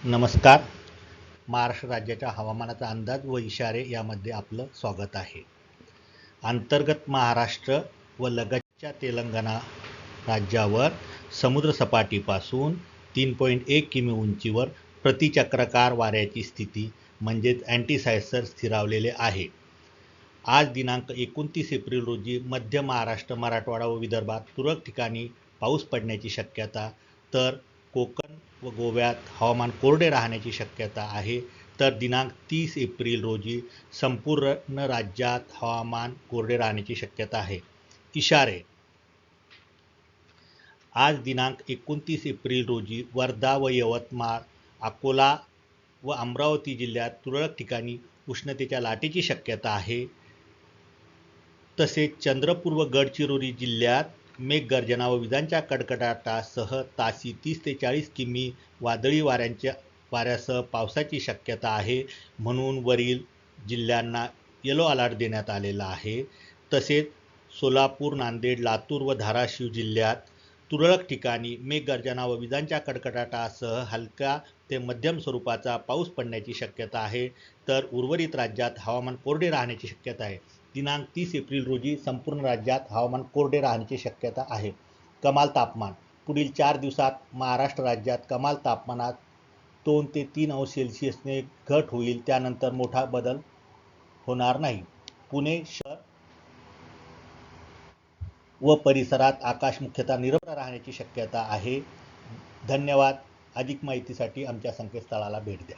नमस्कार. महाराष्ट्र राज्याच्या हवामानाचा अंदाज व इशारे यामध्ये आपलं स्वागत आहे. अंतर्गत महाराष्ट्र व लगतच्या तेलंगणा राज्यावर समुद्रसपाटीपासून 3.1 किमी उंचीवर प्रतिचक्राकार वाऱ्याची स्थिती म्हणजेच अँटीसायक्लोन स्थिरावलेले आहे. आज दिनांक 29 एप्रिल रोजी मध्य महाराष्ट्र, मराठवाडा व विदर्भात तुरळक ठिकाणी पाऊस पडण्याची शक्यता, तर कोकण व गोव्यात हवामान कोरडे राहण्याची शक्यता आहे. तर दिनांक 30 एप्रिल रोजी संपूर्ण राज्यात हवामान कोरडे राहण्याची शक्यता आहे. इशारे. आज दिनांक 29 एप्रिल रोजी वर्धा व यवतमाळ, अकोला व अमरावती जिल्ह्यात तुरळक ठिकाणी उष्णतेच्या लाटेची शक्यता आहे. तसेच चंद्रपूर व गडचिरोली जिल्ह्यात मेघगर्जना व विजांच्या कडकडाटासह ताशी 30 ते 40 किमी वादळी वाऱ्यासह पावसाची शक्यता आहे, म्हणून वरील जिल्ह्यांना येलो अलर्ट देण्यात आलेला आहे. तसेच सोलापूर, नांदेड, लातूर व धाराशिव जिल्ह्यात तुरळक ठिकाणी मेघगर्जना व विजांच्या कडकडाटासह हलका ते मध्यम स्वरूपाचा पाऊस पडण्याची शक्यता आहे. तर उर्वरित राज्यात हवामान कोरडे राहण्याची शक्यता आहे. दिनांक 30 एप्रिल रोजी संपूर्ण राज्यात हवामान कोरडे राहण्याची शक्यता आहे. कमाल तापमान. पुढील 4 दिवसात महाराष्ट्र राज्यात कमाल तापमानात 2 ते 3 अंश सेल्सिअसने घट होईल. त्यानंतर मोठा बदल होणार नाही. पुणे शहर व परिसरात आकाश मुख्यतः निरभ्र राहण्याची शक्यता आहे. धन्यवाद. अधिक माहितीसाठी आमच्या संकेतस्थळाला भेट द्या.